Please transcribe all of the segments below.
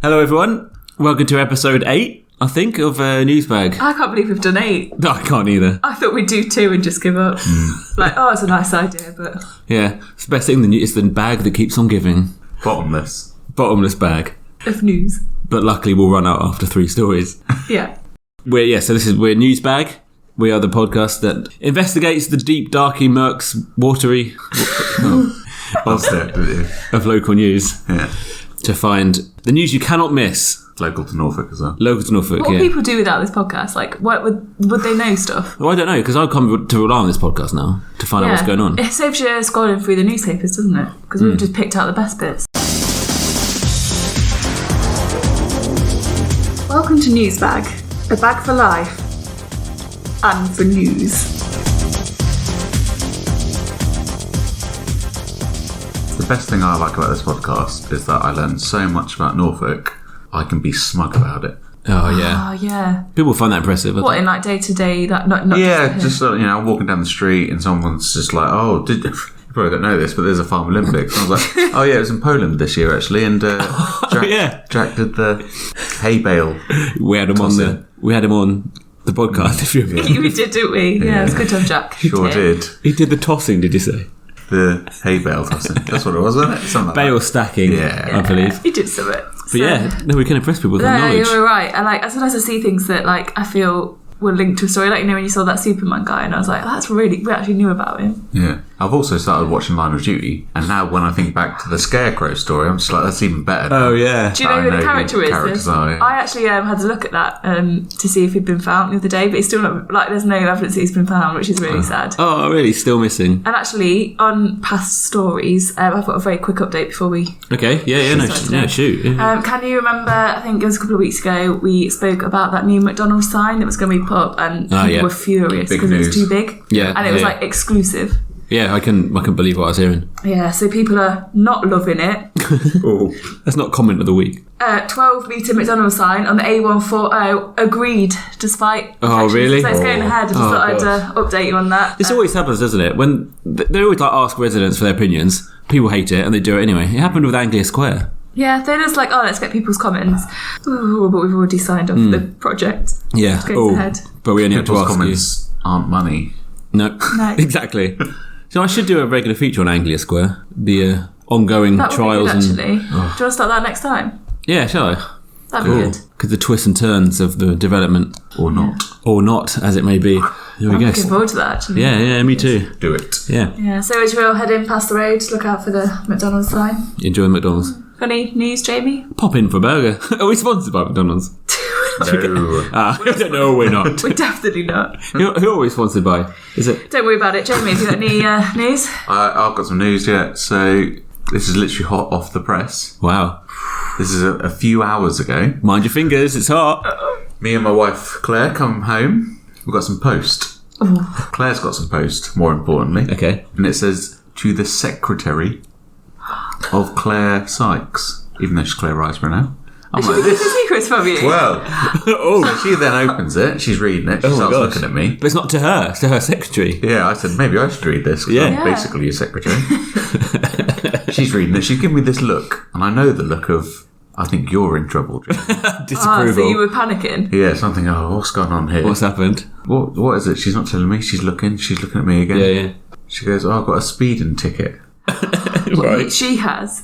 Hello everyone, welcome to episode 8, I think, of Newsbag. I can't believe we've done 8. No, I can't either. I thought we'd do 2 and just give up. It's a nice idea, but... Yeah, it's the best thing, it's the bag that keeps on giving. Bottomless Bag. Of news. But luckily we'll run out after 3 stories. Yeah. We're Newsbag. We are the podcast that investigates the deep, darky, murks, watery of local news. Yeah. To find the news you cannot miss. Local to Norfolk as well. Local to Norfolk, What would people do without this podcast? Like, what would they know stuff? Well, I don't know, because I've come to rely on this podcast now to find out what's going on. It saves you scrolling through the newspapers, doesn't it? Because we've just picked out the best bits. Welcome to Newsbag, a bag for life and for news. The best thing I like about this podcast is that I learn so much about Norfolk, I can be smug about it. Oh, yeah. Oh, yeah. People find that impressive. What, in like day-to-day? Not just I'm walking down the street and someone's just like, you probably don't know this, but there's a Farm Olympics. And I was like, oh yeah, it was in Poland this year actually, and Jack did the hay bale. We had him on the podcast, if you remember. We did, didn't we? Yeah, it was good job, Jack. Sure did. He did the tossing, did you say? The hay bale tossing. That's what it was, wasn't it? Something like bale that. stacking, I believe. He did some of it. But we can impress people with our knowledge. No, you're right. And sometimes I see things that I feel were linked to a story. Like, when you saw that Superman guy, and I was like, we actually knew about him. Yeah. I've also started watching Line of Duty, and now when I think back to the Scarecrow story, I'm just like, that's even better. Oh, yeah. Do you know who the character is? Yeah. I actually had to look at that to see if he'd been found the other day, but he's still not, there's no evidence that he's been found, which is really sad. Oh, really? Still missing? And actually, on past stories, I've got a very quick update before we... Okay, shoot. Yeah. Can you remember, I think it was a couple of weeks ago, we spoke about that new McDonald's sign that was going to be put up, and people were furious because it was too big. Yeah. And it was exclusive. Yeah, I can believe what I was hearing. Yeah, so people are not loving it. Oh, that's not comment of the week. 12-metre McDonald's sign on the A140 agreed, despite... Oh, really? So it's going ahead. I just thought I'd update you on that. This always happens, doesn't it? When they always ask residents for their opinions, people hate it and they do it anyway. It happened with Anglia Square. Yeah, they're just like, let's get people's comments. Ooh, but we've already signed off the project. Yeah. Ahead. But we only have to ask comments aren't money. No. Exactly. So I should do a regular feature on Anglia Square, the ongoing trials. That would be good, actually. Do you want to start that next time? Yeah, shall I? That'd be good. Because the twists and turns of the development. Or not. Or not, as it may be. Here we go. I'm looking forward to that, actually. Yeah, me too. Do it. Yeah. Yeah, so as we'll head in past the road, look out for the McDonald's sign. Enjoy McDonald's. Any news, Jamie? Pop in for a burger. Are we sponsored by McDonald's? No, we're not. We're definitely not. Who are we sponsored by? Is it? Don't worry about it, Jamie. Have you got any news? I've got some news, yeah. So this is literally hot off the press. Wow. This is a few hours ago. Mind your fingers, it's hot. Me and my wife Claire come home. We've got some post. Ooh. Claire's got some post, more importantly. Okay. And it says, to the secretary of Claire Sykes, even though she's Claire Riceburn now. I'm like, this is secrets from you. Well, so she then opens it, she's reading it, she starts looking at me. But it's not to her, it's to her secretary. Yeah, I said, maybe I should read this, because I'm basically your secretary. She's reading it, she's giving me this look, and I know the look of, I think you're in trouble, Disapproval. So you were panicking? Yeah, something, what's going on here? What's happened? What is it? She's not telling me, she's looking at me again. Yeah. She goes, I've got a speeding ticket. Right. She has.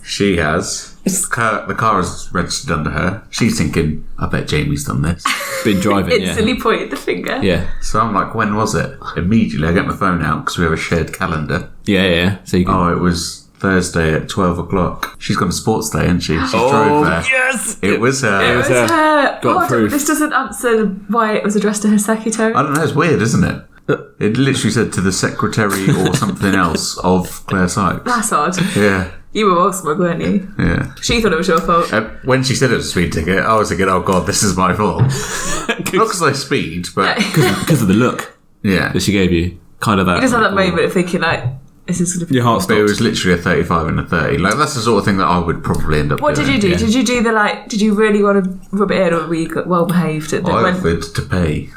The car is registered under her. She's thinking, I bet Jamie's done this. Been driving, Instantly pointed the finger. Yeah. So I'm like, when was it? Immediately I get my phone out because we have a shared calendar. Yeah. So you can... it was Thursday at 12 o'clock. She's gone to sports day, hasn't she? She drove there. Yes! It was her. It was her. Got proof. This doesn't answer why it was addressed to her secretary. I don't know, it's weird, isn't it? It literally said to the secretary or something else of Claire Sykes. That's odd. Yeah. You were all smug, weren't you? Yeah. She thought it was your fault. When she said it was a speed ticket, I was thinking, oh God, this is my fault. Not because I speed, but... Because of the look that she gave you. Kind of that. You just had that moment of thinking, this is going to be... Your heart stopped. But it was literally a 35 and a 30. That's the sort of thing that I would probably end up doing. What did you do? Yeah. Did you do did you really want to rub it in, or were you well behaved? I offered to pay.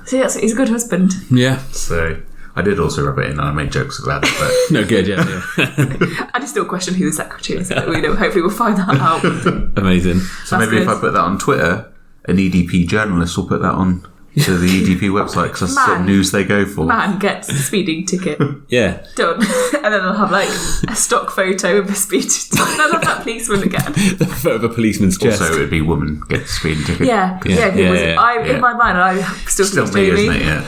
See, he's a good husband. Yeah. So I did also rub it in, and I made jokes about it. But No, good, yeah. I just still question who the secretary is. But hopefully we'll find that out. Amazing. So maybe if I put that on Twitter, an EDP journalist will put that on to the EDP website, because that's the sort of news they go for. Man gets a speeding ticket. Yeah. Done. And then I'll have like a stock photo of a speeding ticket. And I'll have that policeman again. The photo of a policeman's chest. Also, it would be woman gets a speeding ticket. Yeah. In my mind, I still me, Jamie, isn't it? Yeah.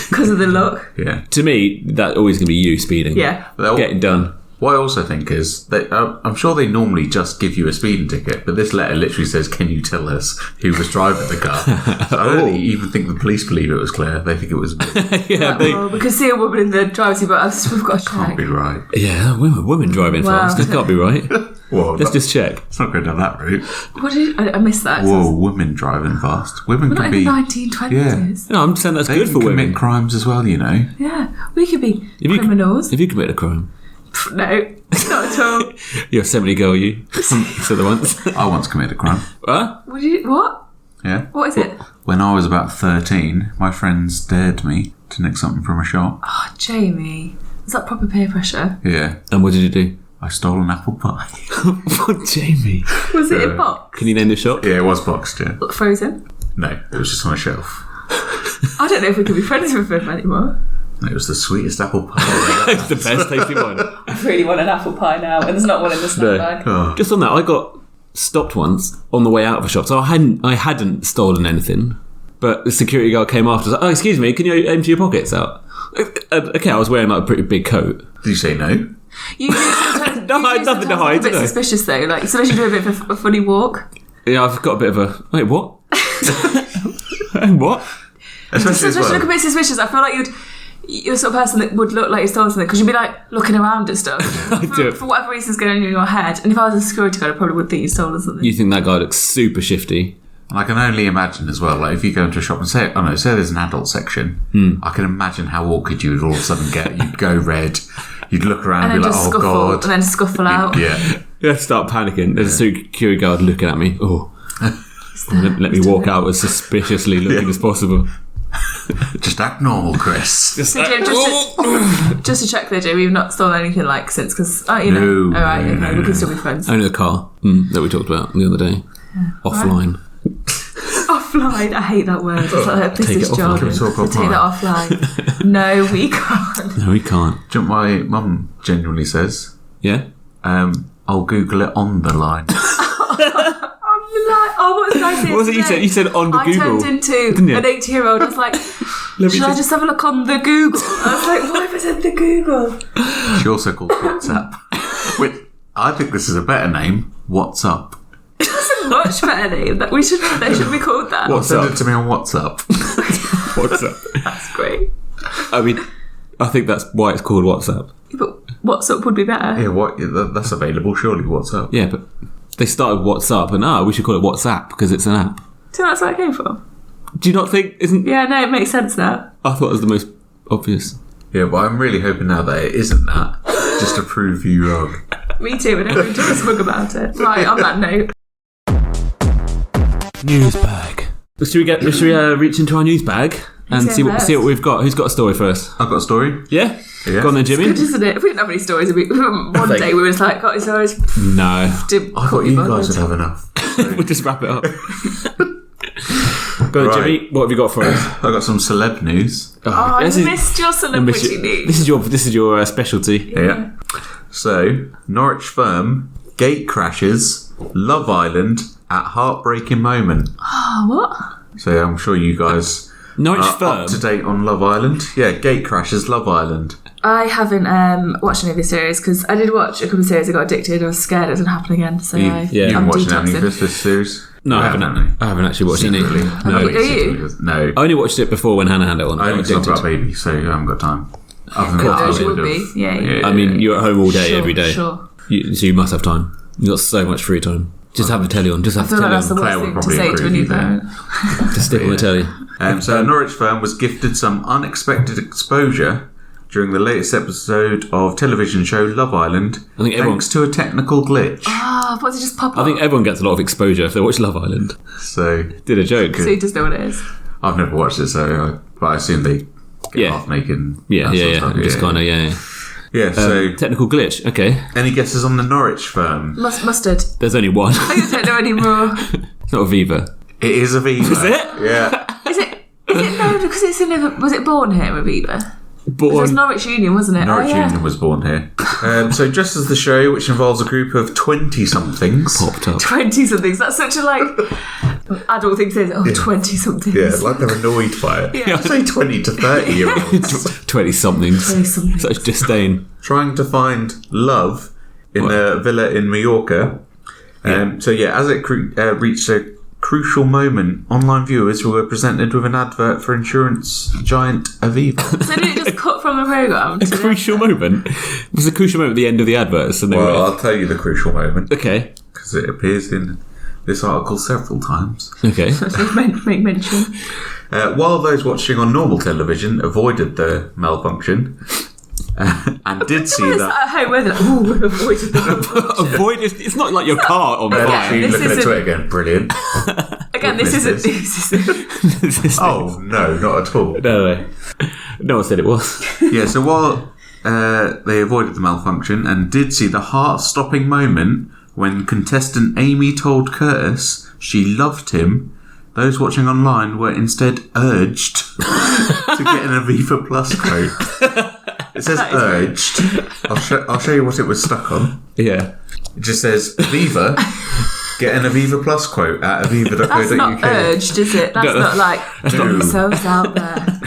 because of the look. Yeah. To me, that's always going to be you speeding. Yeah. Getting done. What I also think is that I'm sure they normally just give you a speeding ticket, but this letter literally says, "Can you tell us who was driving the car?" So I don't even think the police believe it was Claire. They think it was me. We can see a woman in the driver's seat, but we've got to check. Can't be right. Yeah, women driving fast. That can't be right. Well, let's just check. It's not going down that route. I missed that. Whoa, women driving fast. Women can be... Not in the 1920s. Yeah. No, I'm saying that's good for women. They commit crimes as well, you know. Yeah, we could be criminals. If you commit a crime. No, not at all. You're a 70 girl, you. Said the once. I once committed a crime. What? What? Yeah. What is it? When I was about 13, my friends dared me to nick something from a shop. Oh, Jamie. Is that proper peer pressure? Yeah. And what did you do? I stole an apple pie. What, Jamie? Was it in box? Can you name the shop? Yeah, it was boxed, yeah. Frozen? No, it was just on a shelf. I don't know if we could be friends with him anymore. It was the sweetest apple pie. It's the best tasting one. I really want an apple pie now, and there's not one in the snack bag. Oh. Just on that, I got stopped once on the way out of a shop, so I hadn't stolen anything, but the security guard came after. Was like, "Oh, excuse me, can you empty your pockets out?" Okay, I was wearing like a pretty big coat. Did you say no? You sometimes, No, I had nothing to hide. A bit suspicious though, like especially if you do a bit of a funny walk. Yeah, I've got a bit of a wait. What? What? Especially look a bit suspicious. I feel like you're the sort of person that would look like you stole something because you'd be like looking around at stuff for whatever reason's going on in your head. And if I was a security guard, I probably would think you stole something. You think that guy looks super shifty? And I can only imagine as well, like if you go into a shop and say there's an adult section, I can imagine how awkward you would all of a sudden get. You'd go red, you'd look around and be like, "Oh God," and then scuffle out. Yeah. You start panicking. There's a security guard looking at me. Oh, let me walk out as suspiciously looking as possible. Just act normal, Chris. Just to check there, Jim, we've not stolen anything like since, because No, all right, okay, we can still be friends. Only the car that we talked about the other day. Yeah. Offline. Offline, I hate that word. It's like a business jargon. Can we talk Take that offline. No, we can't. No, we can't. Do you know what my mum genuinely says? Yeah. I'll Google it on the line. What was I saying? What was it you said? You said on the Google. I turned into an 80-year-old. I was like, should I just have a look on the Google? I was like, why have I said the Google? She also called WhatsApp. Which I think this is a better name. What's up? That's a much better name. They should be called that. Send it to me on WhatsApp. WhatsApp. That's great. I mean, I think that's why it's called WhatsApp. But WhatsApp would be better. Yeah, that's available, surely, WhatsApp. Yeah, but they started WhatsApp, and we should call it WhatsApp because it's an app. So that's where it came from. Do you not think? Yeah, no, it makes sense now. I thought it was the most obvious. Yeah, but I'm really hoping now that it isn't that, just to prove you wrong. Me too, but everyone talks smug about it. Right, on that note. Newsbag. Should we reach into our newsbag and see what we've got? Who's got a story first? I've got a story. Yeah? Yeah. Go on then, Jimmy. It's good, isn't it? If we didn't have any stories, one day we were just like, got any stories? No. I thought you guys would have enough. So. We'll just wrap it up. Go on, Jimmy. What have you got for us? I got some celeb news. I missed your celebrity news. This is your specialty. Yeah. So, Norwich firm gate crashes Love Island at heartbreaking moment. Oh, what? So I'm sure you guys Norwich are firm up to date on Love Island. Yeah, gate crashes Love Island. I haven't watched any of this series because I did watch a couple of series. I got addicted. I was scared it was going to happen again. So you haven't watched any of this series? No, I haven't actually watched any. No. Are you? No. I only watched it before when Hannah had it on. I only talk about baby, so I haven't got time. Other than Cool. that, You would be. Yeah. I mean, you're at home all day, every day. Sure. So you must have time. You've got so much free time. Just have the telly on. Just have the I feel telly like that's the on. worst thing to say to a new parent. Just stick on the telly. So a Norwich firm was gifted some unexpected exposure during the latest episode of television show Love Island, thanks to a technical glitch. What did it just pop up? I think everyone gets a lot of exposure if they watch Love Island. So did a joke. So you just know what it is. I've never watched it, but I assume they half naked. Yeah. Just kind of, Yeah, so... technical glitch, okay. Any guesses on the Norwich firm? Mustard. There's only one. I don't know anymore. It's not Aviva. It is Aviva. Is it? Yeah. Is it no, because it's in Liverpool. Was it born here, Aviva? It was Born. Norwich Union, wasn't it? Norwich Union was born here. So just as the show, which involves a group of 20-somethings... Popped up. 20-somethings. That's such a, adult thing to say. 20-somethings. Yeah, like they're annoyed by it. Yeah. I'd say 20 to 30-year-olds. 20-somethings. 20-somethings. Such disdain. Trying to find love in a villa in Mallorca. So as it reached a crucial moment, online viewers were presented with an advert for insurance giant Aviva. So did it just cut from the programme? A crucial moment? It was a crucial moment at the end of the adverts. And I'll tell you the crucial moment. Okay. Because it appears in this article several times. Okay. Make mention. While those watching on normal television avoided the malfunction, and did see that... At home, where they're avoided the Avoid it. It's not like your car on fire. Actually, looking at Twitter again, brilliant. Again, this isn't... Oh, no, not at all. No. No one said it was. Yeah, so while they avoided the malfunction and did see the heart-stopping moment when contestant Amy told Curtis she loved him, those watching online were instead urged to get an Aviva Plus quote. It says urged. I'll show you what it was stuck on. Yeah. It just says Aviva. Get an Aviva Plus quote at aviva.co.uk. That's not urged, is it? That's not like get yourselves out there.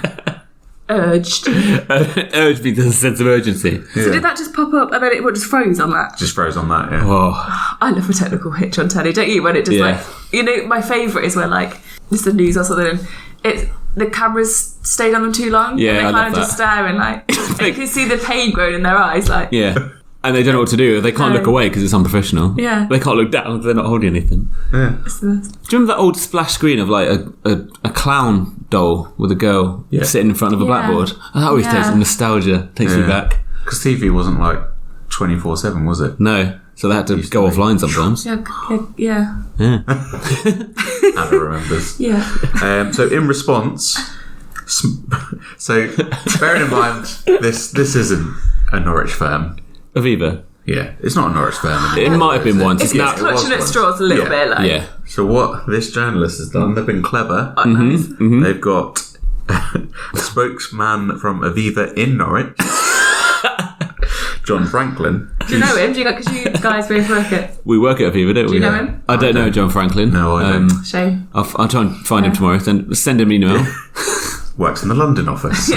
Urged. Urged me to a sense of urgency. So did that just pop up and then it just froze on that? Just froze on that, yeah. Oh. I love a technical hitch on telly, don't you? When it just my favourite is when this is the news or something and the cameras stayed on them too long. Yeah, and they kind of just stare and you can see the pain growing in their eyes. Yeah. And they don't know what to do. They can't look away because it's unprofessional. Yeah. They can't look down because they're not holding anything. Yeah. It's the best. Do you remember that old splash screen of a clown doll with a girl sitting in front of a blackboard? That always takes nostalgia, takes me back. Because TV wasn't 24/7, was it? No. So they had to go offline sometimes. Yeah. Anna remembers. Yeah. So in response, bearing in mind this isn't a Norwich firm. Aviva. Yeah, it's not a Norwich firm anymore. It might have been once. It's clutching at straws a little bit. Yeah. So what this journalist has done, they've been clever. Nice. They've got a spokesman from Aviva in Norwich, John Franklin. Do you know him? Because you guys both work at... We work at Aviva, don't we? Do you know him? I don't know John Franklin. No, I don't. Shame. I'll try and find him tomorrow. Then send him an email. Works in the London office.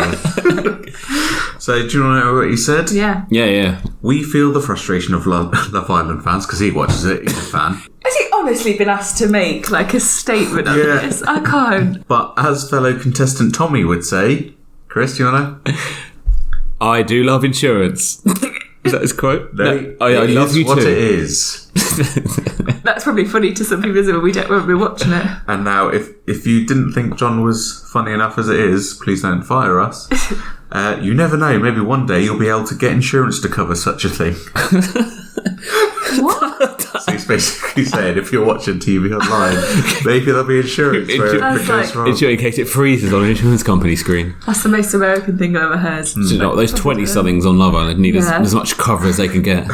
So do you want to know what he said? Yeah. We feel the frustration of Love Island fans, because he watches it, he's a fan. Has he honestly been asked to make a statement on this? I can't. But as fellow contestant Tommy would say, Chris, do you want to? I do love insurance. Is that his quote? No, I love you too. What it is. That's probably funny to some people when we won't be watching it. And now, if you didn't think John was funny enough as it is, please don't fire us. You never know. Maybe one day you'll be able to get insurance to cover such a thing. What? So he's basically saying, if you're watching TV online, maybe there'll be insurance where it goes wrong. In case it freezes on an insurance company screen. That's the most American thing I've ever heard. Do you know, those 20-somethings on Love Island need as much cover as they can get.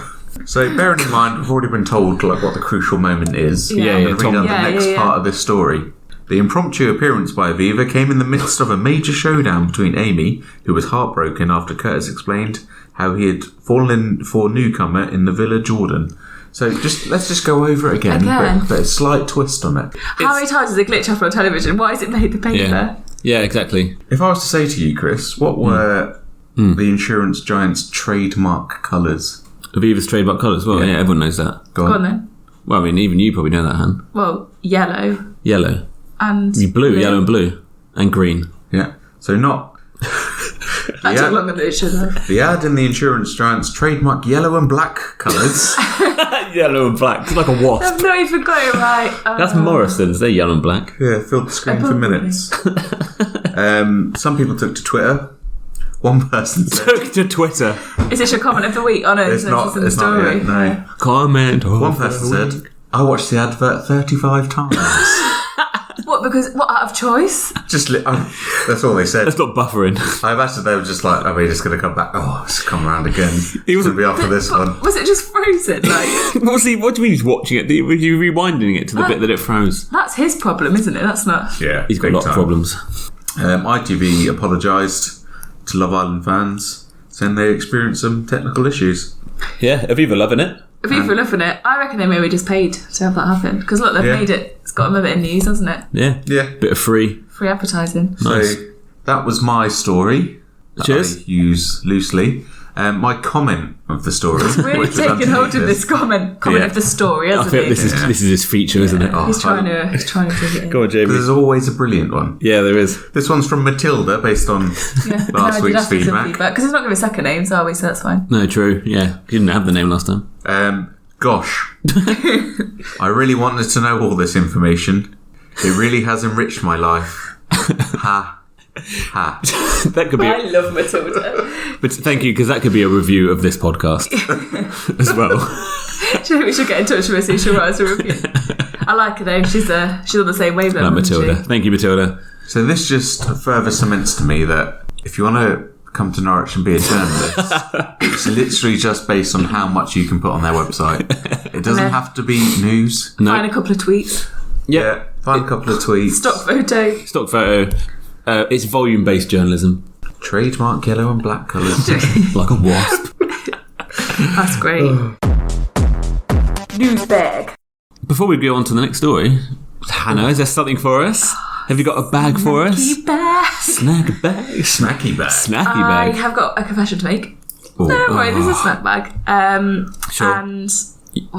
So bearing in mind, we've already been told what the crucial moment is. Yeah. I'm going to read out the next part of this story. The impromptu appearance by Aviva came in the midst of a major showdown between Amy, who was heartbroken after Curtis explained how he had fallen for a newcomer in the Villa Jordan. So let's just go over it again. But a slight twist on it. How many times does it glitch up on television? Why has it made the paper? Yeah, exactly. If I was to say to you, Chris, what were the insurance giant's trademark colours? Aviva's trademark colours? Well, yeah, everyone knows that. Go on then. Well, I mean, even you probably know that, Han. Well, yellow. Yellow. And blue, yellow and blue. And green. Yeah. So not... I took longer than it should have. The ad in the insurance giant's trademark yellow and black colours. Yellow and black. It's like a wasp. I've not even got it right. That's Morrison's. They're yellow and black. Yeah, filled the screen for minutes. Some people took to Twitter. One person said... Took to Twitter. Is this your comment of the week? Oh no, it's not yet, no. Comment. One person said, I watched the advert 35 times. What, What, out of choice? That's all they said. That's not buffering. I imagine they were just like, are we just going to come back? Oh, it's come around again. He was going to be after this one. Was it just frozen? What do you mean he's watching it? Were you rewinding it to the bit that it froze? That's his problem, isn't it? That's not... Yeah. He's got a lot of problems. ITV apologised to Love Island fans, saying they experienced some technical issues. Yeah, Aviva loving it. Aviva loving it. I reckon they maybe just paid to have that happen. Because look, they've made it. It's got them a bit of news, hasn't it? Yeah. Bit of free advertising. Nice. So that was my story. Cheers. I use loosely. My comment of the story. He's really taking hold of this comment of the story, hasn't he? This is his feature, isn't it? He's trying to dig it in. Go on, Jamie. There's always a brilliant one. Yeah, there is. This one's from Matilda, based on last week's feedback. Because he's not giving second names, are we? So that's fine. No, true. Yeah, he didn't have the name last time. Gosh, I really wanted to know all this information. It really has enriched my life. Ha. That could be. I love Matilda. But thank you, because that could be a review of this podcast as well. We should get in touch with her, see she'll write us a review. I like her though. She's on the same wavelength. Like Matilda. Thank you, Matilda. So this just further cements to me that if you want to come to Norwich and be a journalist, it's literally just based on how much you can put on their website. It doesn't have to be news. No. Find a couple of tweets. Yeah, find a couple of tweets. Stock photo. It's volume-based journalism. Trademark yellow and black colours. Like a wasp. That's great. Newsbag. Before we go on to the next story, Hannah, is there something for us? Have you got a bag for us? Snacky bag. Snacky bag. I have got a confession to make. Ooh. No, don't worry, this is a snack bag. Sure. And you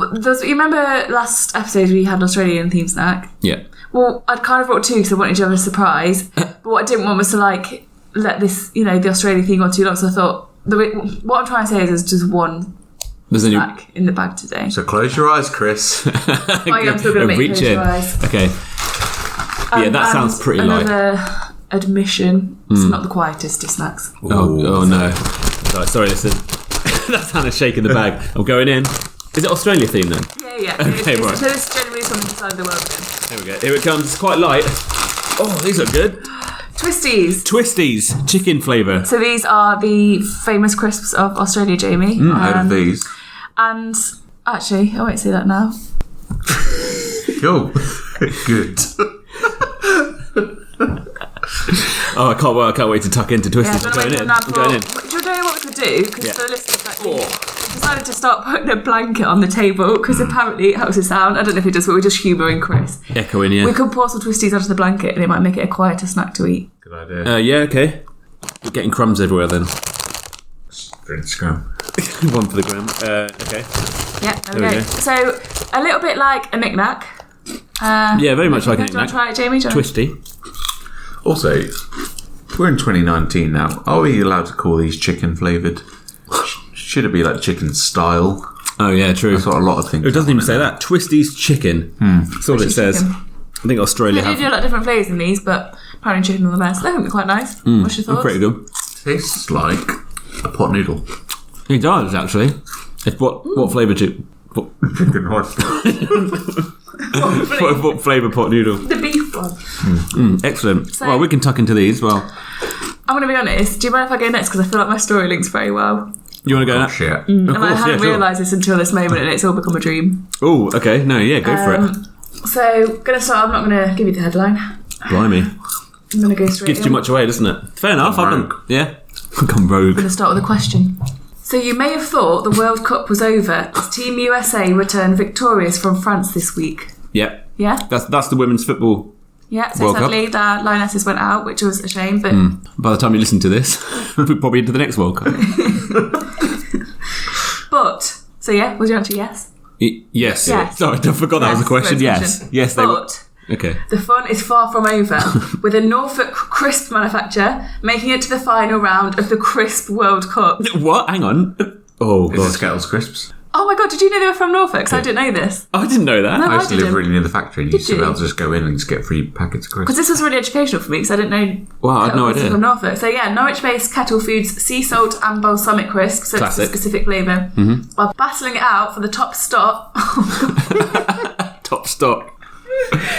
remember last episode we had an Australian theme snack? Yeah. Well, I'd kind of brought two because I wanted you to have a surprise. But what I didn't want was to let this, the Australian thing go on too long. So I thought, what I'm trying to say is there's just one snack in the bag today. So close your eyes, Chris. I'm still going to make close your eyes. Okay. Yeah, that sounds pretty light. Another admission, it's not the quietest of snacks. Oh no. Sorry, listen. That's Hannah shaking the bag. I'm going in. Is it Australia themed then? Yeah. Okay, right. So this is generally from the side of the world again. Here we go. Here it comes. It's quite light. Oh, these look good. Twisties. Chicken flavour. So these are the famous crisps of Australia, Jamie. Out of these. And actually, I won't say that now. Cool. Good. Oh, I can't wait to tuck into Twisties. I'm going in. Do you know what we could do? Because for the listeners, we decided to start putting a blanket on the table because apparently it helps the sound. I don't know if it does, but we're just humouring Chris. Echoing, yeah. We could pour some Twisties onto the blanket and it might make it a quieter snack to eat. Good idea. Yeah, okay. Getting crumbs everywhere then. Instagram. One for the gram. Okay. Yeah, there we go. So a little bit like a knick-knack. Yeah, very much like a knick-knack. Do you want to try it, Jamie? Twisty. Also, we're in 2019 now. Are we allowed to call these chicken flavoured? Should it be like chicken style? Oh yeah, true. That's what a lot of things. It doesn't even say that. Twisties chicken. That's all it says. Chicken. I think Australia They do like different flavours in these, but apparently chicken are the best. They think they're quite nice. What's your thoughts? Pretty good. Tastes like a pot noodle. It does actually. What flavour chicken? Chicken what flavour pot noodle? The beef one. Excellent. So, well, we can tuck into these. Well, I'm going to be honest. Do you mind if I go next? Because I feel like my story links very well. You want to go next? Yeah. And I hadn't realised this until this moment, and it's all become a dream. Oh, okay. No, yeah, go for it. So, going to start. I'm not going to give you the headline. Blimey. I'm going to go straight. Gives too much away, doesn't it? Fair enough. I've gone rogue. I'm going to start with a question. So you may have thought the World Cup was over as Team USA returned victorious from France this week. Yeah. Yeah? That's the women's football. Yeah, so sadly the Lionesses went out, which was a shame, but... By the time you listen to this, we're probably into the next World Cup. But, so yeah, was your answer yes? Yes. Sorry, I forgot that was a question. Yes. Yes, they were. Okay. The fun is far from over, with a Norfolk crisp manufacturer making it to the final round of the Crisp World Cup. What? Hang on. Oh, God. Is it Skittles Crisps? Oh my God, did you know they were from Norfolk? Because I didn't know this. I didn't know that. No, I used to live really near the factory and you used to be able to just go in and just get free packets of crisps. Because this was really educational for me because I didn't know. Wow, I had no idea. From Norfolk. So yeah, Norwich-based Kettle Foods sea salt and balsamic crisp, so Classic. it's a specific flavour, while battling it out for the top stop. Top stop.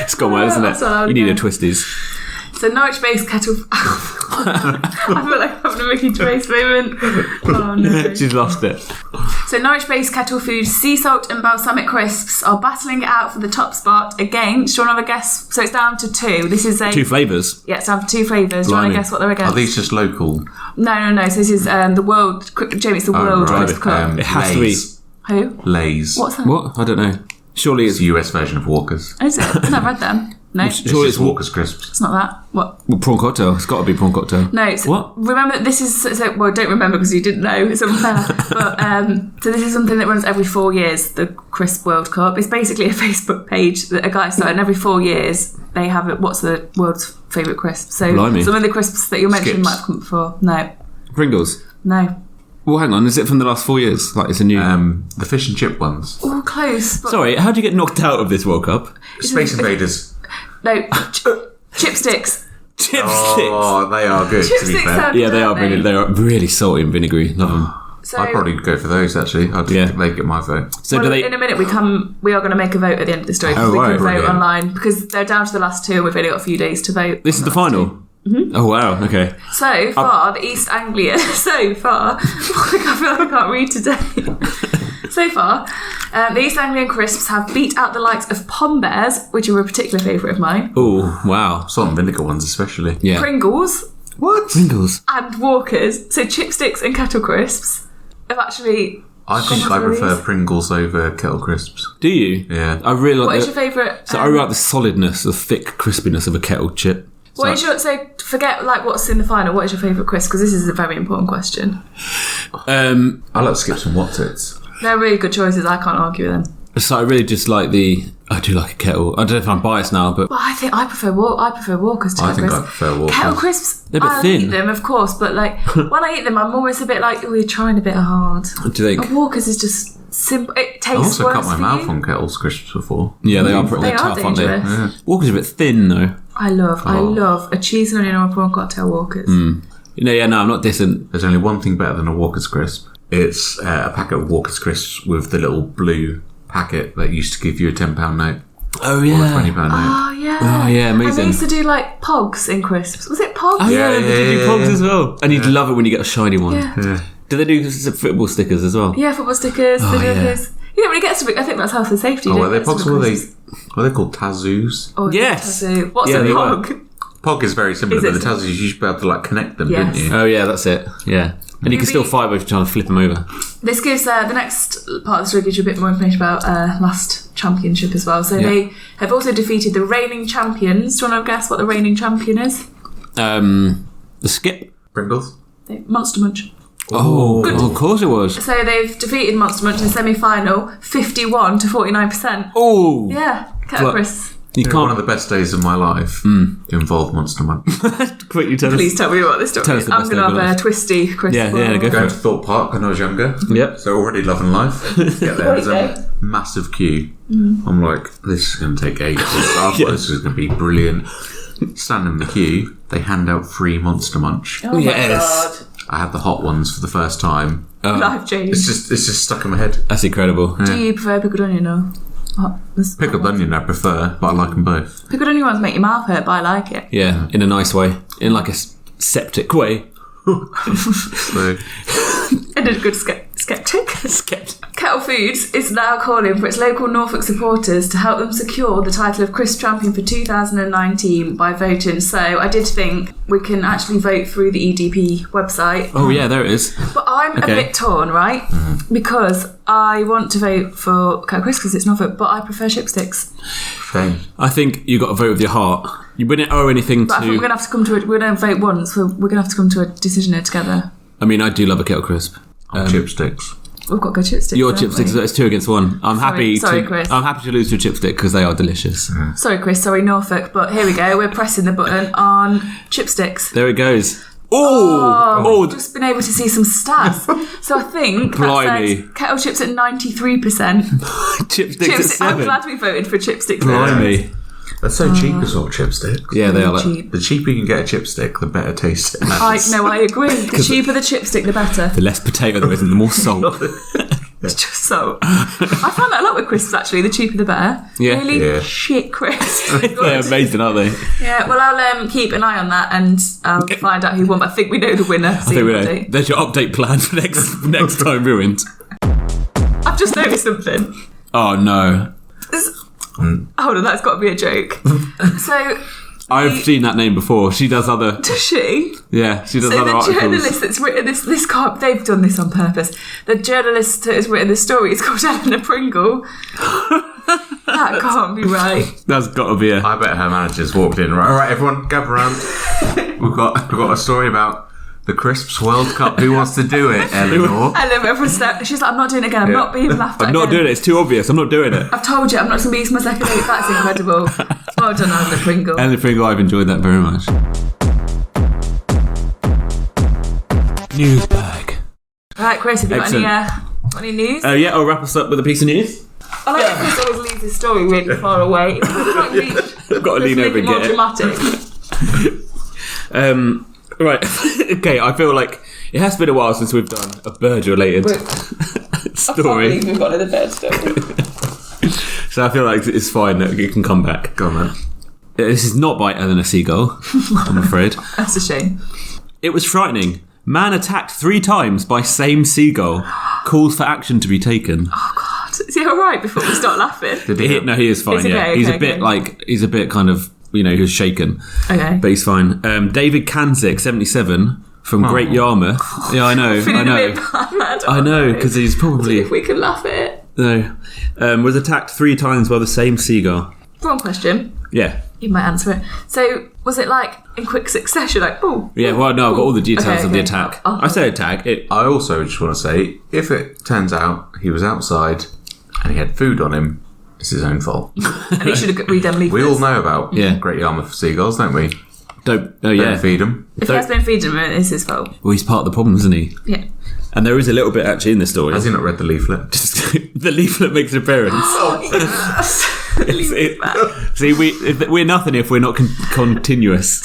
It's gone well, isn't That's what I it? would You need go. a Twisties. So Norwich-based kettle... I feel like I'm having a Ricky Gervais moment. Oh no. She's lost it. So Norwich-based kettle foods, sea salt and balsamic crisps are battling it out for the top spot against. Do you want to have a guess? So it's down to 2. This is a... 2 flavours. Yeah, it's down to 2 flavours. Do you want Blimey. to guess what they're against? Are these just local? No. So this is the world... Jamie, it's the world right. crisp club. It has Lays. Who? Lays. What's that? What? I don't know. Surely It's it's... the US version of Walker's. Is it? I've never read them. No, It's Surely just it's Walker's crisps. it's not that. What? Well, prawn cocktail. It's got to be prawn cocktail. No, it's, What? Remember, this is... So, well, don't remember because you didn't know. It's unfair. But, so this is something that runs every 4 years, the Crisp World Cup. It's basically a Facebook page that a guy started, and every 4 years they have it. What's the world's favourite crisp? So Blimey. some of the crisps that you mentioned Skips. might have come before. No. Pringles. No. Well, hang on. Is it from the last 4 years? Like, it's a new... The fish and chip ones. Oh, close. But Sorry, how do you get knocked out of this World Cup? Space Invaders. No. Chipsticks. Chipsticks. Oh, they are good, to be Chipsticks fair. sound Yeah, they good, are aren't really... They are really salty and vinegary. Love them. So, I'd probably go for those, actually. I'd Yeah. think they'd get my vote. So well, do they... in a minute we are going to make a vote at the end of the story. Oh, We right. can vote Brilliant. online because they're down to the last 2 and we've only got a few days to vote. This is the final? Oh, wow. Okay. So far, the East Anglia. So far, I feel like I can't read today. So far, the East Anglian crisps have beat out the likes of Pom Bears, which are a particular favourite of mine, Oh, wow. Salt and vinegar ones, especially. Yeah. Pringles, What? Pringles. and Walkers. So chipsticks and kettle crisps have actually. I think I prefer Pringles over Kettle Crisps. Do you? Yeah. I really like What is the... your favourite? So I really like the solidness, the thick crispiness of a kettle chip. What is your forget like what's in the final? What is your favourite crisp? Because this is a very important question. I like Skips and Wotsits. They're really good choices. I can't argue with them. So I really just like I do like a kettle. I don't know if I'm biased now, but Well, I think I prefer Walkers to I think Kettle I Crisps. prefer Walkers. Kettle Crisps, They're a bit I'll thin. eat them, of course, but like when I eat them, I'm almost a bit like, oh, you're trying a bit hard. do they? And Walkers is just simple. It tastes I also worse cut my for mouth you. on Kettle's Crisps before. Yeah, they are. They They're are tough, aren't they? dangerous. Walker's a bit thin though. I love a cheese and onion or a prawn cocktail Walkers. You know, yeah, no, I'm not dissing. There's only one thing better than a Walker's Crisp. It's a packet of Walker's Crisps with the little blue packet that used to give you a £10 note Oh or a yeah. £20 note. Oh yeah. Oh, yeah, And they amazing. used to do like pogs in crisps. Was it pogs? Oh yeah, Yeah, they do yeah, pogs yeah. as well, and you'd love it when you get a shiny one. Yeah. Yeah. Do they do football stickers as well? Yeah, football stickers. Oh, they do yeah. those. You don't really get to big. I think that's health and safety. Oh, you are don't they get to pogs big or are they, crisps. what are they called? Tazoos? Oh, Yes. tattoo. What's Yeah, a they pog? Pog is very similar, Is but it? the Tazoos, you used to be able to like connect them, Yes. didn't you? Oh yeah, that's it. Yeah, and you can still fight by trying to flip them over. This gives the next part of the story gives you a bit more information about last championship as well. So Yeah. they have also defeated the reigning champions. Do you want to guess what the reigning champion is? The skip. Pringles? Monster Munch. Oh, of course it was. So they've defeated Monster Munch in the semi-final, 51 to 49%. Oh, Yeah, Kettle Well- Crisps. you One of can't. the best days of my life involved Monster Munch. Quick, you tell Please us. tell me what this story Tell us is. the I'm best going to day of have your a twisty crisp. Yeah, for- go for Going it. to Thorpe Park when I was younger. Yep. So already loving life. Get there, there's a massive queue. I'm like, this is going to take ages. I thought this was going to be brilliant. Standing in the queue, they hand out free Monster Munch. Oh my Yes. god. I had the hot ones for the first time. Life changing. It's just stuck in my head. That's incredible. Do you prefer pickled onion or hot? Pickled onion I prefer, but I like them both. Pickled onion ones make your mouth hurt, but I like it. Yeah, in a nice way, in like a septic way. So And a good skeptic. Skeptic. Kettle Foods is now calling for its local Norfolk supporters to help them secure the title of Crisp Champion for 2019 by voting. So I did think we can actually vote through the EDP website. Oh yeah, there it is. But I'm Okay. a bit torn, right? Because I want to vote for Kettle Crisp because it's Norfolk, but I prefer chipsticks. same. I think you got to vote with your heart. You wouldn't owe anything But I think we're to. going to have to come to it. We're going to vote once. We're going to have to come to a decision here together. I mean, I do love a kettle crisp. Chipsticks. We've got good chipsticks. Your haven't chipsticks, we? it's 2 against 1. I'm happy sorry, to. Chris. I'm happy to lose to a chipstick because they are delicious. Sorry, Chris. Sorry, Norfolk. But here we go. We're pressing the button on chipsticks. There it goes. Oh, Oh, we've just been able to see some stats. So I think that Blimey. says kettle chips at 93%. chipsticks at I'm 7. glad we voted for chipsticks. Blimey. They're so cheap as well, chipsticks. Yeah, they are. Like, Cheap. The cheaper you can get a chipstick, the better taste it has. I agree. The cheaper the chipstick, the better. the less potato there is, and the more salt. It's just so... I found that a lot with crisps, actually. The cheaper the better. Yeah. Really shit crisps. They're amazing, aren't they? Yeah, well, I'll keep an eye on that and I'll find out who won. But I think we know the winner. I think we know. There's your update plan for next time ruined. I've just noticed something. Oh, no. Hold on, that's got to be a joke. So... I've seen that name before. She does other... Does she? Yeah, she does so other articles. So the journalist that's written this can't... They've done this on purpose. The journalist that has written this story is called Eleanor Pringle. That can't be right. That's got to be a... I bet her manager's walked in. Right, all right, everyone, gather around. We've got a story about the Crisps World Cup. Who wants to do it, Eleanor? She's like, I'm not doing it again. I'm not being laughed at. I'm not doing it. It's too obvious. I'm not doing it. I've told you, I'm not going to be using my second date. That's incredible. Well done, Eleanor Pringle. Eleanor Pringle, I've enjoyed that very much. Newsbag. Right, Chris, have you got any news? Yeah, I'll wrap us up with a piece of news. I like that Chris always leaves his story really far away. I've got to lean over and get it. Dramatic. Right, okay, I feel like it has been a while since we've done a bird-related story. I can't believe we've got another bird story. So I feel like it's fine that you can come back. Go on, man. This is not by Eleanor Seagull, I'm afraid. That's a shame. It was frightening. Man attacked 3 times by same seagull. Calls for action to be taken. Oh, God. Is he all right before we start laughing? No, he is fine, yeah. Okay, he's a bit kind of... he was shaken. Okay. But he's fine. David Kanzik, 77, from Great Yarmouth. Yeah, I know. I know, because he's probably... if we can laugh at it. No. Was attacked 3 times by the same seagull. Wrong question. Yeah. You might answer it. So, was it like in quick succession? Like, oh. Yeah, well, no, I've got all the details of the attack. Oh. I say attack. I also just want to say, if it turns out he was outside and he had food on him, it's his own fault. And he should have redone leaf. We all know about Great Yarmouth seagulls, don't we? Don't feed them. If he has been feeding them, it's his fault. Well, he's part of the problem, isn't he? Yeah. And there is a little bit actually in the story. Has he not read the leaflet? The leaflet makes an appearance. See, we're nothing if we're not continuous.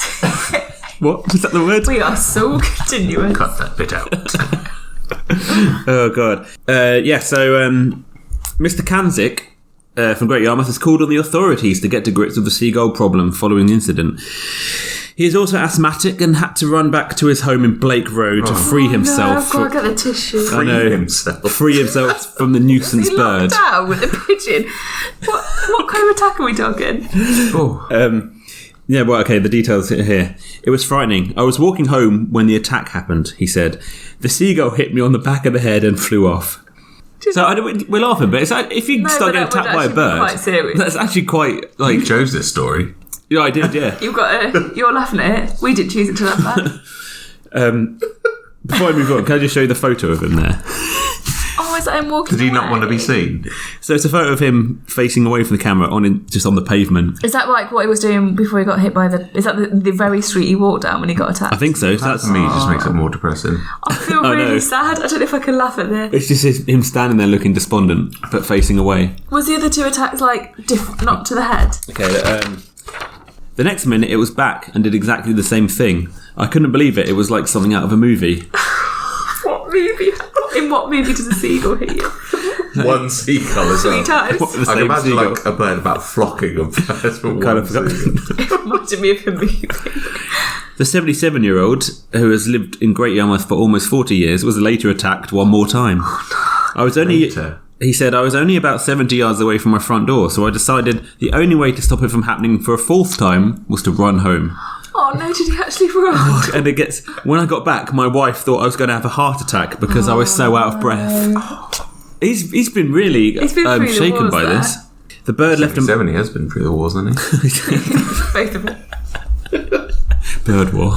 What? Is that the word? We are so continuous. Cut that bit out. Oh, God. So Mr. Kanzik from Great Yarmouth has called on the authorities to get to grips with the seagull problem following the incident. He is also asthmatic and had to run back to his home in Blake Road to free himself. No, I've got to get the tissue. Free himself from the nuisance bird. He locked down with the pigeon. What kind of attack are we talking? The details are here. It was frightening. I was walking home when the attack happened, he said. The seagull hit me on the back of the head and flew off. We're laughing, but it's like, if you start getting attacked by a bird, that's actually quite like... You chose this story. Yeah, I did, yeah. You're laughing at it. We didn't choose it to laugh at. Before I move on, can I just show you the photo of him there? Oh, is that him walking Did he not want to be seen? So it's a photo of him facing away from the camera just on the pavement. Is that like what he was doing before he got hit by the... Is that the very street he walked down when he got attacked? I think so. That to me just makes it more depressing. I feel really sad. I don't know if I can laugh at this. It's just him standing there looking despondent, but facing away. Was the other 2 attacks like not to the head? Okay, the next minute it was back and did exactly the same thing. I couldn't believe it. It was like something out of a movie. What movie? In what movie does a seagull hit you? One seagull as well. 3 times. I can imagine like a bird about flocking of birds. Kind of forgot. It reminded me of a movie. The 77-year-old, who has lived in Great Yarmouth for almost 40 years, was later attacked one more time. He said, I was only about 70 yards away from my front door, so I decided the only way to stop it from happening for a 4th time was to run home. Oh no, did he actually run? And when I got back, my wife thought I was going to have a heart attack because I was so out of breath. He's been really shaken by this. The bird left him... 70 has been through the wars, hasn't he? Both of them. Bird war.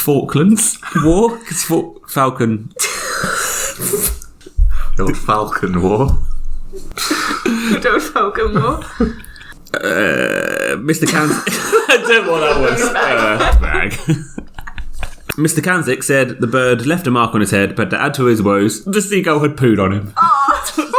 Falklands War? It's Falcon... The old Falcon War. The old Falcon War. Mr. Kanzik... I don't know what that was. Bag. Mr. Kanzik said the bird left a mark on his head, but to add to his woes, the seagull had pooed on him. Oh, do you know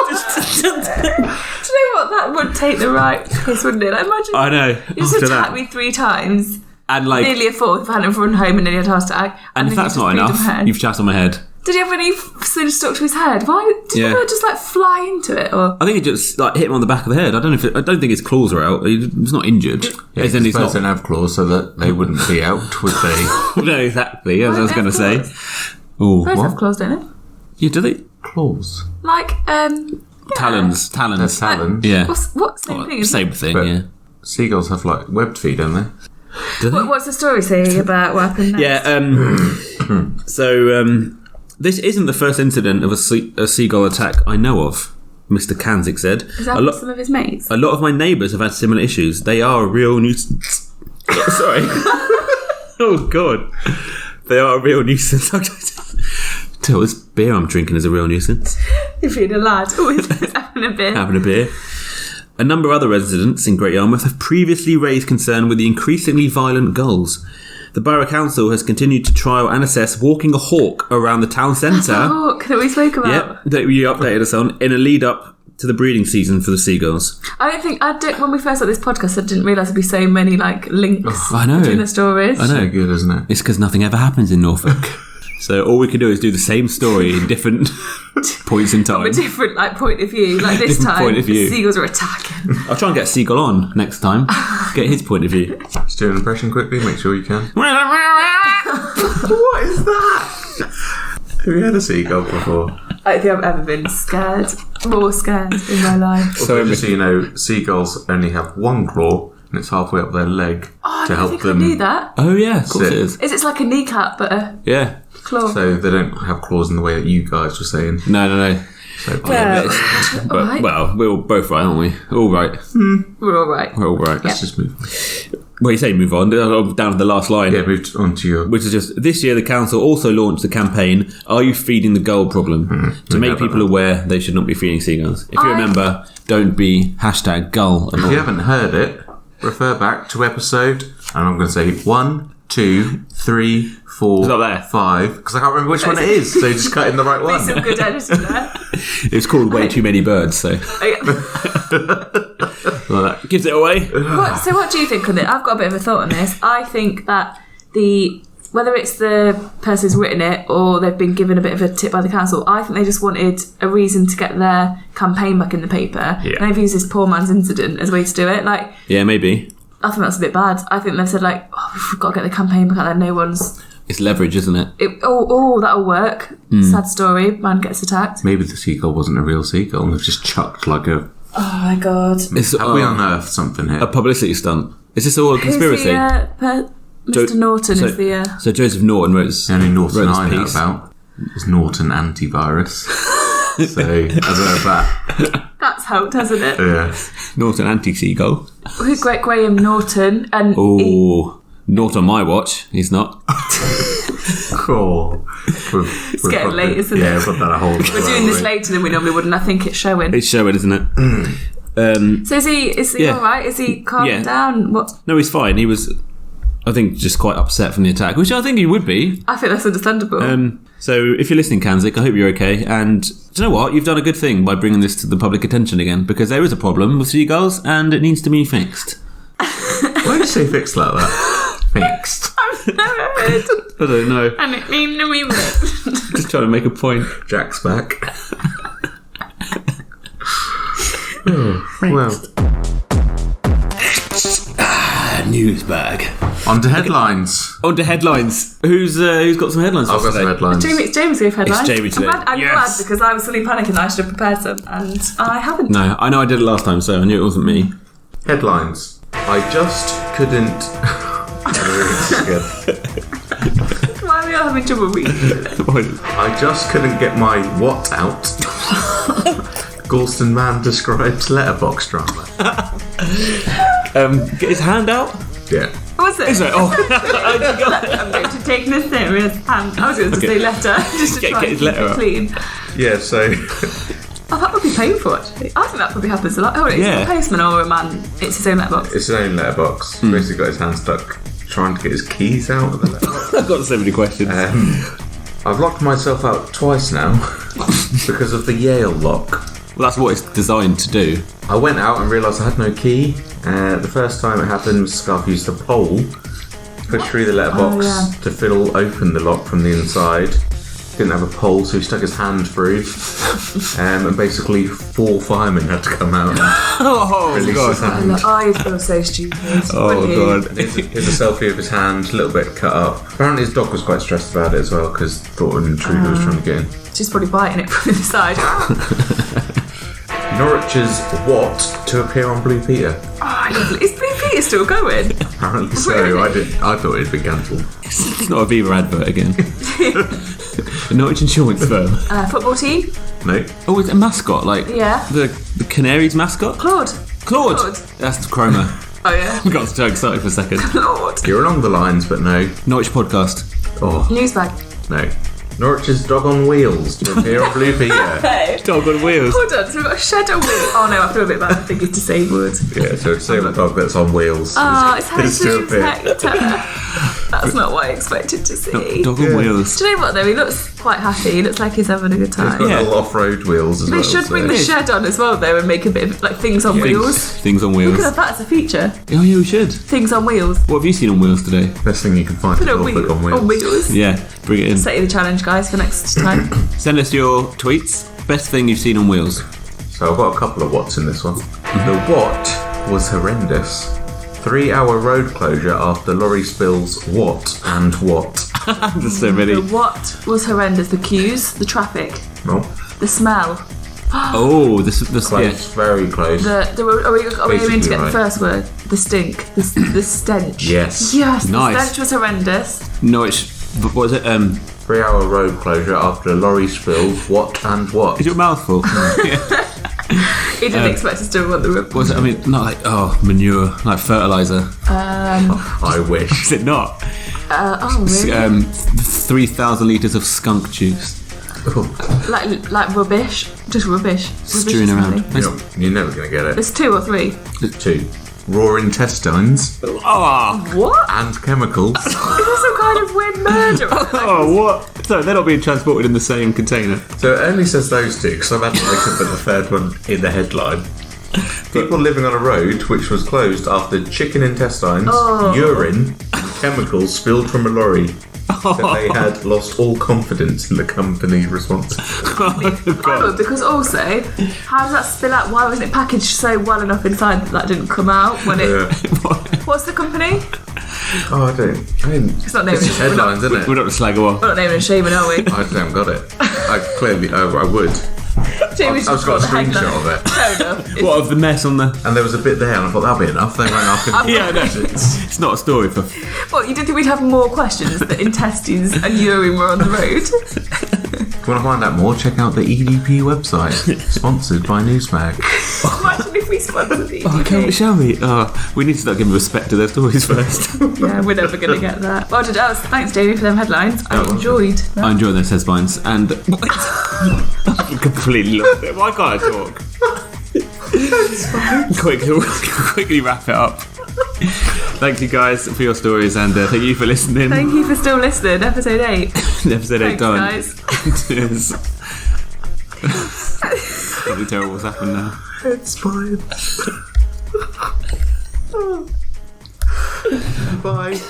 what? That would take the right piss, wouldn't it? Imagine. I know. You just attacked me 3 times. And like... Nearly a 4th if I hadn't run home and nearly had a heart attack. And if that's not enough, you've chat on my head. Did he have any slid stuck to his head? Why did he just like fly into it? Or I think it just like hit him on the back of the head. I don't think his claws are out. He's not injured. Yeah, As in he's don't have claws, so that they wouldn't be out, would they? No, exactly. As I was going to say. Oh, birds have claws, don't they? Yeah, do they? Claws. Like Talons. There's talons. Yeah. What same thing? Same thing. But yeah. Seagulls have like webbed feet, don't they? Do they? What's the story saying about what happened next? Yeah. So this isn't the first incident of a seagull attack I know of. Mr. Kanzik said. Is that some of his mates? A lot of my neighbours have had similar issues. They are a real nuisance. Sorry. Oh, God. They are a real nuisance. Tell this beer I'm drinking is a real nuisance. You're being a lad. Always having a beer. Having a beer. A number of other residents in Great Yarmouth have previously raised concern with the increasingly violent gulls. The Borough Council has continued to trial and assess walking a hawk around the town centre. The hawk that we spoke about. Yep, that you updated us on, in a lead up to the breeding season for the seagulls. When we first started this podcast, I didn't realise there'd be so many like links between the stories. I know. So good, isn't it? It's because nothing ever happens in Norfolk. So all we can do is do the same story in different points in time. From a different point of view. Like this time, point of view. The seagulls are attacking. I'll try and get a seagull on next time. Get his point of view. Just do an impression quickly, make sure you can. What is that? Have you had a seagull before? I don't think I've ever been more scared in my life. So just so you know, seagulls only have one claw and it's halfway up their leg to help them. I knew that. Oh yeah, of course sit. it is. It's like a kneecap, but a claw. So they don't have claws in the way that you guys were saying. No. So Well, we're all both right, aren't we? All right. We're all right. We're all right. let's just move on. Well, you say move on. Down to the last line. Yeah, moved on to your... Which is just, this year the council also launched the campaign, Are You Feeding the Gull Problem? To make people aware they should not be feeding seagulls. If you remember, don't be #gull. If you haven't heard it, refer back to episode, and I'm going to say 1, 2, 3, 4, It's not there. 5, because I can't remember which one it is, so just cut in the right one. Some good editing there. It's called Way Too Many Birds, so well, that gives it away. So what do you think on it? I've got a bit of a thought on this. I think that whether it's the person who's written it or they've been given a bit of a tip by the council, I think they just wanted a reason to get their campaign back in the paper. Yeah. And they've used this poor man's incident as a way to do it. Like, Yeah, maybe. I think that's a bit bad. I think they've said like, we've got to get the campaign back out there. No one's... It's leverage, isn't it? That'll work. Sad story. Man gets attacked. Maybe the seagull wasn't a real seagull and they've just chucked like a... Oh my God. Have we unearthed something here? A publicity stunt. Is this all a conspiracy? Mr. Norton is the... So Joseph Norton wrote The only Norton wrote I know piece. about is Norton Antivirus. So, I don't know that. That's helped, hasn't it? Yeah. Norton anti-seagull. Who's Great Graham Norton? And Oh, not on my watch. He's not. Cool. It's getting late, isn't it? Yeah, we've got that a whole... We're doing this later than we normally would, and I think it's showing. It's showing, isn't it? So is he Yeah. all right? Is he calmed Yeah. down? What? No, he's fine. He was, I think, just quite upset from the attack, which I think he would be. I think that's understandable. So if you're listening, Kanzik, I hope you're okay. And do you know what? You've done a good thing by bringing this to the public attention again, because there is a problem with seagulls and it needs to be fixed. Why do you say fixed like that? Fixed. I've never heard. I don't know. And it means we Just trying to make a point. Jack's back. Well, Newsbag. on to headlines. On to headlines. Who's got some headlines for I've got today? some headlines. James gave headlines. It's Jamie today. I'm Yes. glad because I was fully panicking. I should have prepared some, and I haven't. No, I know I did it last time, so I knew it wasn't me. Headlines. I just couldn't... Why are we all having trouble reading? I just couldn't get my what out. Galston man describes letterbox drama. Get his hand out. Yeah. What's it? Is it? Oh, I'm going to take this serious hand. I was going to say letter, just to Get try and his keep letter it out. clean. Yeah, so... Oh, that would be painful, actually. I think that probably happens a lot. Oh, it's Yeah. a postman or a man. It's his own letterbox. It's his own letterbox. Basically got his hand stuck trying to get his keys out of the letterbox. I've got so many questions. I've locked myself out twice now because of the Yale lock. Well, that's what it's designed to do. I went out and realised I had no key. The first time it happened, Scarf used a pole, pushed through the letterbox to open the lock from the inside. didn't have a pole, so he stuck his hand through, and basically 4 firemen had to come out and release his hand. I feel so stupid. God. Here's a selfie of his hand, a little bit cut up. Apparently his dog was quite stressed about it as well, because thought an intruder was trying to get in. She's probably biting it from the side. Norwich's What to appear on Blue Peter. Oh, lovely. Is Blue Peter still going? Apparently so. Really? I thought it'd be cancelled. It's not a Viva advert again. A Norwich insurance firm. Football team? No. Oh, it's a mascot, like the Canaries mascot? Claude. That's Chroma. Oh, yeah. I got so excited for a second. Claude. You're along the lines, but no. Norwich podcast. Oh, Newsbag. no. Norwich's Dog on Wheels to appear on Blue Peter. Hey. Dog on wheels. Hold on, so we've got a shed on wheels. Oh no, I feel a bit bad. I think it's disabled. Yeah, so it's a dog that's on wheels. Oh, it's is to Hector's appear. Hector. That's not what I expected to see. Dog on wheels. Do you know what though? He looks quite happy. He looks like he's having a good It's got time. Yeah. little off-road wheels as They well. should bring the shed on as well though and make a bit of like things on wheels. Things on We wheels. could have that as a feature. Oh yeah, we should. Things on wheels. What have you seen on wheels today? Best thing you can find is Put Norfolk on wheels. on wheels. Yeah, bring it in. Set you the challenge, guys, for next time. Send us your tweets. Best thing you've seen on wheels. So I've got a couple of whats in this one. The what was horrendous. 3-hour road closure after lorry spills what and what. There's so many. The what was horrendous? The queues, the traffic, No, the smell. Oh, this close, yeah. very close. Are we aiming to Basically get the right. first word? The stink. The stench. Yes. Yes, Nice. the stench was horrendous. Norwich. What was it? 3-hour road closure after a lorry spills what and what. Is your mouth full? He didn't expect us to want the What was it? I mean, not like manure, like fertilizer. I wish. Is it not? really? 3,000 litres of skunk juice Like rubbish. Just rubbish. strewn Rubbish around. smelling. You're never going to get it. There's 2 or 3. 2. Raw intestines Oh, What? and chemicals. Is this some kind of weird murder? oh, what? So they're not being transported in the same container. So it only says those 2 because I've had to make up the third one in the headline. People living on a road which was closed after chicken intestines, urine, and chemicals spilled from a lorry. That they had lost all confidence in the company responsible. Oh, because also, how does that spill out? Why wasn't it packaged so well enough inside that didn't come out when it? What's the company? Oh, I mean, It's not naming it's just headlines, isn't it? We're not to slag her off. We're not naming and shaming, are we? I haven't got it. I clearly, I would. Jamie's I've just got a the headline. screenshot of it. Fair enough. What of the mess on the? And there was a bit there, and I thought that'll be enough. They went off. Yeah, no, it's not a story for. What, you didn't think we'd have more questions that intestines and urine were on the road? If you want to find out more, check out the EDP website, sponsored by Newsbag. Imagine if we sponsored the Shall we? We need to start giving respect to their stories first. Yeah, we're never going to get that. Well, thanks, Jamie, for them headlines. I enjoyed them. I enjoy those headlines and I completely lost it. Why can't I talk? Quickly wrap it up. Thank you guys for your stories and thank you for listening. Thank you for still listening. Episode 8. Episode 8 Thanks, done. guys. Cheers. Something terrible's happened now. It's fine. Bye.